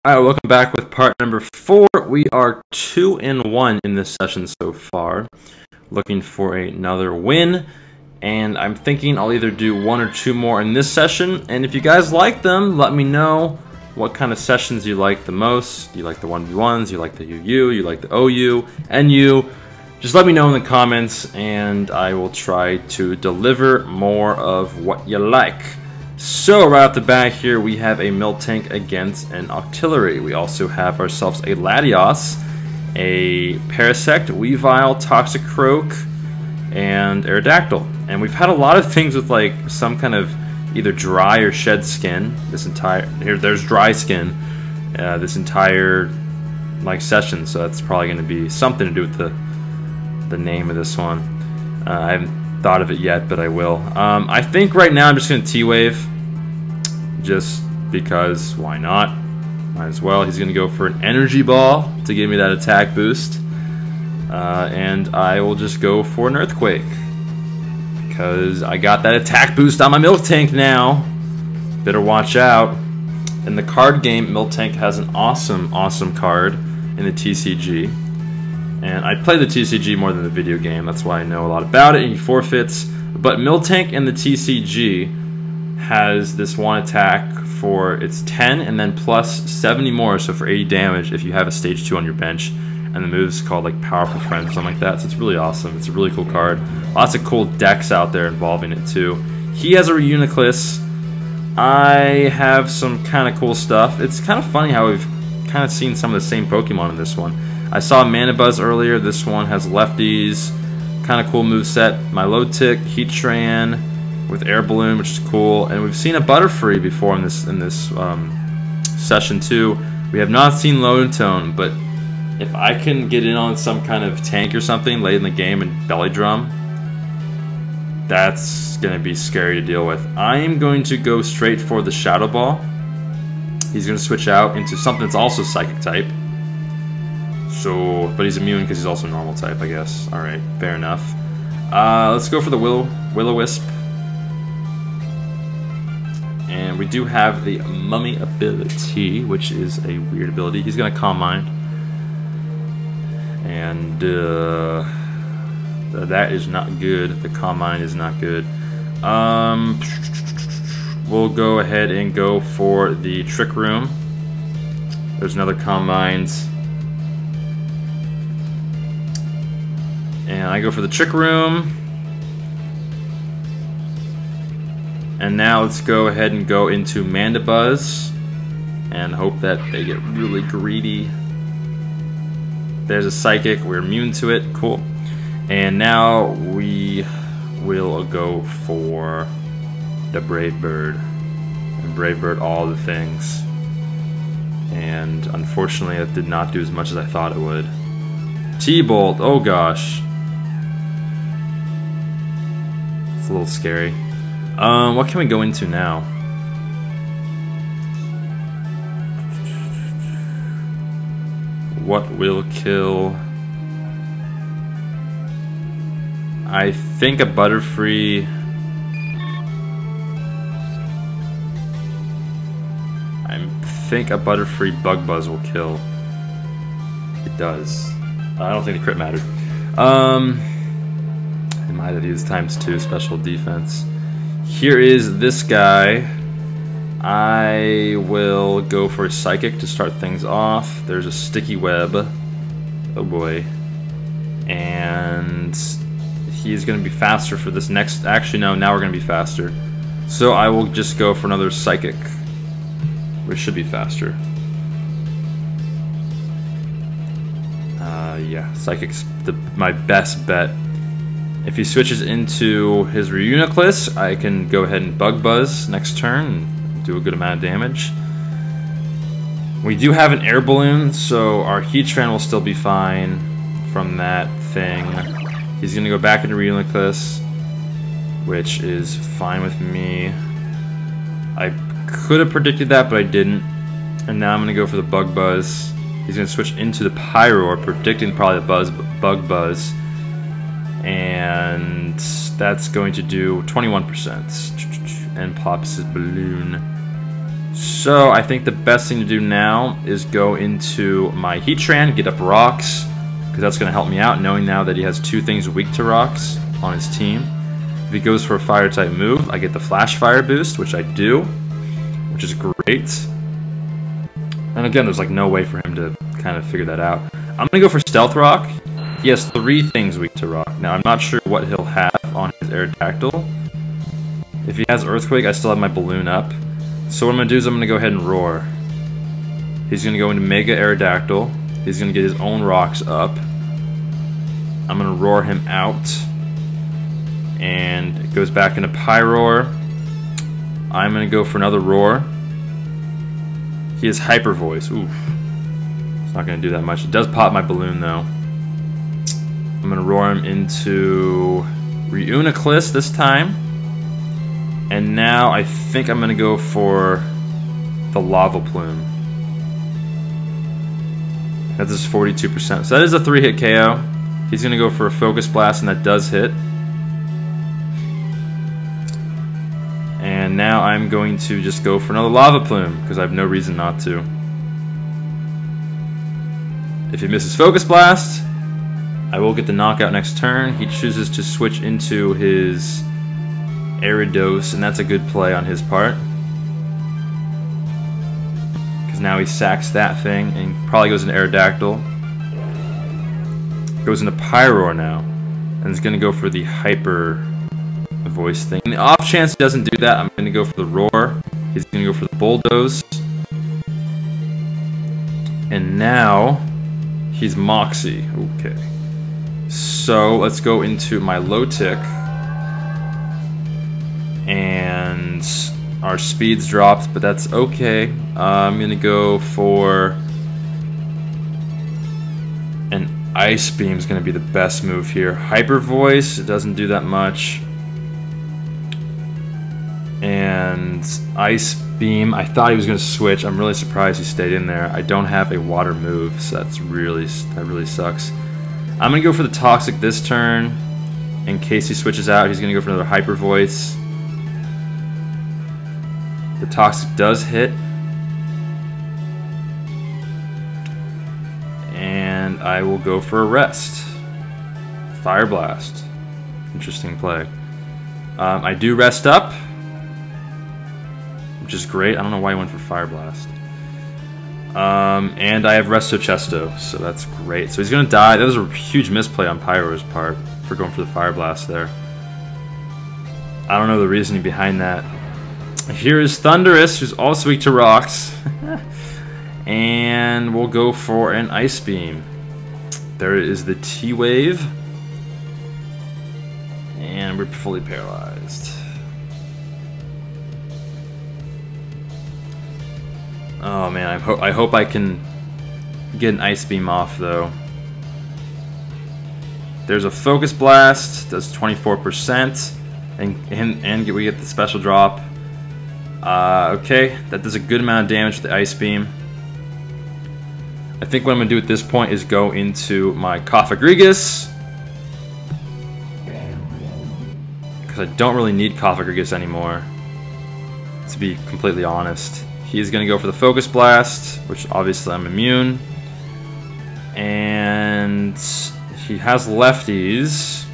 Alright, welcome back with part number 4. We are 2-1 in this session so far. Looking for another win. And I'm thinking I'll either do 1 or 2 more in this session. And if you guys like them, let me know what kind of sessions you like the most. Do you like the 1v1s? You like the UU? You like the OU? NU? Just let me know in the comments and I will try to deliver more of what you like. So right off the bat here we have a Miltank against an Octillery. We also have ourselves a Latios, a Parasect, Weavile, Toxicroak, and Aerodactyl. And we've had a lot of things with like some kind of either dry or shed skin. There's dry skin this entire like session, so that's probably going to be something to do with the name of this one. I haven't thought of it yet, but I will. I think right now I'm just going to T-Wave, just because why not? Might as well. He's going to go for an Energy Ball to give me that attack boost, and I will just go for an Earthquake because I got that attack boost on my Miltank now. Better watch out. In the card game, Miltank has an awesome card in the TCG. And I play the TCG more than the video game, that's why I know a lot about it, and he forfeits. But Miltank in the TCG has this one attack for its 10 and then plus 70 more, so for 80 damage if you have a stage 2 on your bench. And the move's called like Powerful Friend, something like that, so it's really awesome. It's a really cool card. Lots of cool decks out there involving it too. He has a Reuniclus. I have some kind of cool stuff. It's kind of funny how we've kind of seen some of the same Pokemon in this one. I saw Manabuzz earlier. This one has lefties, kind of cool moveset. My Milotic, Heatran with Air Balloon, which is cool, and we've seen a Butterfree before in this session too. We have not seen Lone-Tone, but if I can get in on some kind of tank or something late in the game and Belly Drum, that's gonna be scary to deal with. I am going to go straight for the Shadow Ball. He's gonna switch out into something that's also Psychic type. So, but he's immune because he's also normal type, I guess. Alright, fair enough. Let's go for the Will-O-Wisp. And we do have the Mummy ability, which is a weird ability. He's going to Calm Mind. And that is not good. The Calm Mind is not good. We'll go ahead and go for the Trick Room. There's another Calm Mind. And I go for the Trick Room. And now let's go ahead and go into Mandibuzz and hope that they get really greedy. There's a Psychic, we're immune to it, cool. And now we will go for the Brave Bird. And Brave Bird all the things. And unfortunately it did not do as much as I thought it would. T-Bolt, oh gosh. It's a little scary. What can we go into now? What will kill? I think a Butterfree. I think a Butterfree Bug Buzz will kill. It does. I don't think the crit mattered. I might have used ×2 special defense. Here is this guy. I will go for a Psychic to start things off. There's a Sticky Web. Oh boy. And he's going to be faster for this next... Actually, no, now we're going to be faster. So I will just go for another Psychic, which should be faster. Yeah, Psychic's my best bet. If he switches into his Reuniclus, I can go ahead and Bug Buzz next turn and do a good amount of damage. We do have an Air Balloon, so our Heatran will still be fine from that thing. He's going to go back into Reuniclus, which is fine with me. I could have predicted that, but I didn't. And now I'm going to go for the Bug Buzz. He's going to switch into the Pyroar, predicting probably the Bug Buzz. And that's going to do 21%. And pops his balloon. So I think the best thing to do now is go into my Heatran, get up rocks, because that's going to help me out, knowing now that he has 2 things weak to rocks on his team. If he goes for a fire type move, I get the flash fire boost, which I do, which is great. And again, there's like no way for him to kind of figure that out. I'm going to go for stealth rock. He has 3 things weak to rock. Now I'm not sure what he'll have on his Aerodactyl. If he has earthquake, I still have my balloon up. So what I'm going to do is I'm going to go ahead and roar. He's going to go into Mega Aerodactyl. He's going to get his own rocks up. I'm going to roar him out. And it goes back into Pyroar. I'm going to go for another roar. He has Hyper Voice. Oof. It's not going to do that much. It does pop my balloon though. I'm going to roar him into Reuniclus this time. And now I think I'm going to go for the Lava Plume. That is 42%. So that is a 3-hit KO. He's going to go for a Focus Blast, and that does hit. And now I'm going to just go for another Lava Plume, because I have no reason not to. If he misses Focus Blast, I will get the knockout next turn. He chooses to switch into his Ariados, and that's a good play on his part. Because now he sacks that thing, and probably goes into Aerodactyl. Goes into Pyroar now, and is going to go for the Hyper Voice thing. In the off chance he doesn't do that, I'm going to go for the Roar. He's going to go for the Bulldoze. And now he's Moxie. Okay. So let's go into my low tick. And our speeds dropped, but that's okay. I'm going to go for an Ice Beam is going to be the best move here. Hyper Voice, it doesn't do that much. And Ice Beam, I thought he was going to switch. I'm really surprised he stayed in there. I don't have a water move, so that really sucks. I'm going to go for the Toxic this turn. In case he switches out, he's going to go for another Hyper Voice. The Toxic does hit. And I will go for a Rest. Fire Blast. Interesting play. I do rest up, which is great. I don't know why I went for Fire Blast. And I have Resto Chesto, so that's great. So he's going to die. That was a huge misplay on Pyro's part for going for the Fire Blast there. I don't know the reasoning behind that. Here is Thundurus, who's also weak to rocks. And we'll go for an Ice Beam. There is the T-Wave. And we're fully paralyzed. Oh man, I hope I can get an Ice Beam off though. There's a Focus Blast, does 24%, and we get the special drop. Okay, that does a good amount of damage with the Ice Beam. I think what I'm going to do at this point is go into my Cofagrigus, because I don't really need Cofagrigus anymore, to be completely honest. He's going to go for the Focus Blast, which obviously I'm immune. And he has lefties.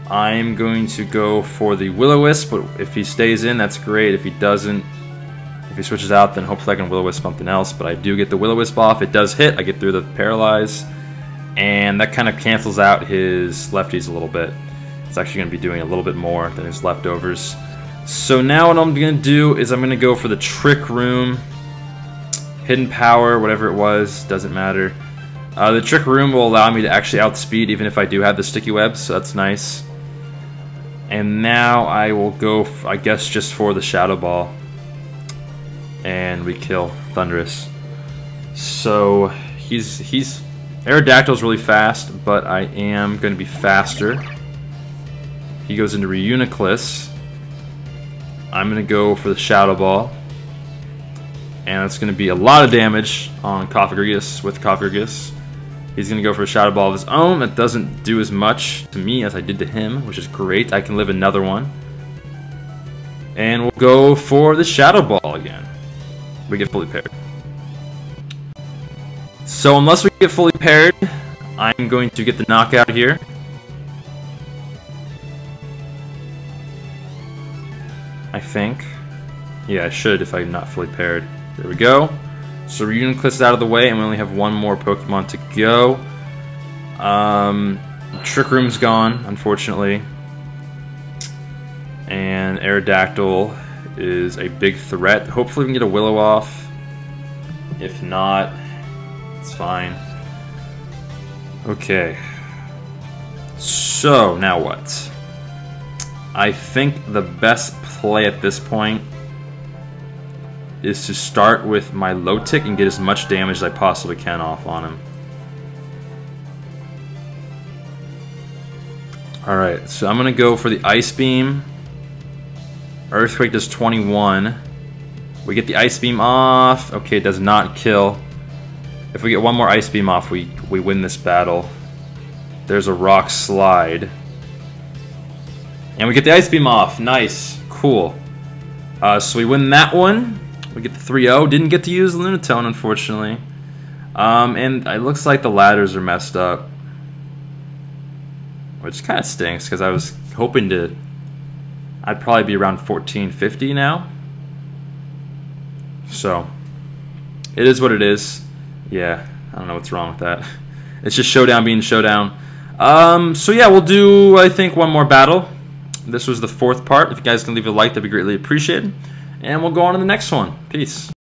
I'm going to go for the Will-O-Wisp, but if he stays in, that's great. If he doesn't, if he switches out, then hopefully I can Will-O-Wisp something else. But I do get the Will-O-Wisp off. It does hit. I get through the Paralyze. And that kind of cancels out his lefties a little bit. It's actually going to be doing a little bit more than his leftovers. So now what I'm going to do is I'm going to go for the Trick Room, Hidden Power, whatever it was, doesn't matter. The Trick Room will allow me to actually outspeed even if I do have the Sticky Webs, so that's nice. And now I will go, I guess, just for the Shadow Ball. And we kill Thundurus. So he's Aerodactyl's really fast, but I am going to be faster. He goes into Reuniclus. I'm going to go for the Shadow Ball. And it's going to be a lot of damage on Cofagrigus with Cofagrigus. He's going to go for a Shadow Ball of his own. That doesn't do as much to me as I did to him, which is great. I can live another one. And we'll go for the Shadow Ball again. we get fully paired. So unless we get fully paired, I'm going to get the knockout here. I think. Yeah, I should if I'm not fully paired. There we go. So Reuniclus is out of the way, and we only have one more Pokemon to go. Trick Room's gone, unfortunately. And Aerodactyl is a big threat. Hopefully we can get a Willow off. If not, it's fine. Okay. So, now what? I think the best play at this point is to start with my low tick and get as much damage as I possibly can off on him. Alright, so I'm going to go for the Ice Beam. Earthquake does 21. We get the Ice Beam off. Okay, it does not kill. If we get one more Ice Beam off, we win this battle. There's a Rock Slide. And we get the Ice Beam off. Nice. Cool. So we win that one. We get the 3-0. Didn't get to use Lunatone, unfortunately. And it looks like the ladders are messed up. Which kind of stinks, because I was hoping to... I'd probably be around 1450 now. So, it is what it is. Yeah, I don't know what's wrong with that. It's just Showdown being Showdown. So yeah, we'll do, I think, one more battle. This was the 4th part. If you guys can leave a like, that'd be greatly appreciated. And we'll go on to the next one. Peace.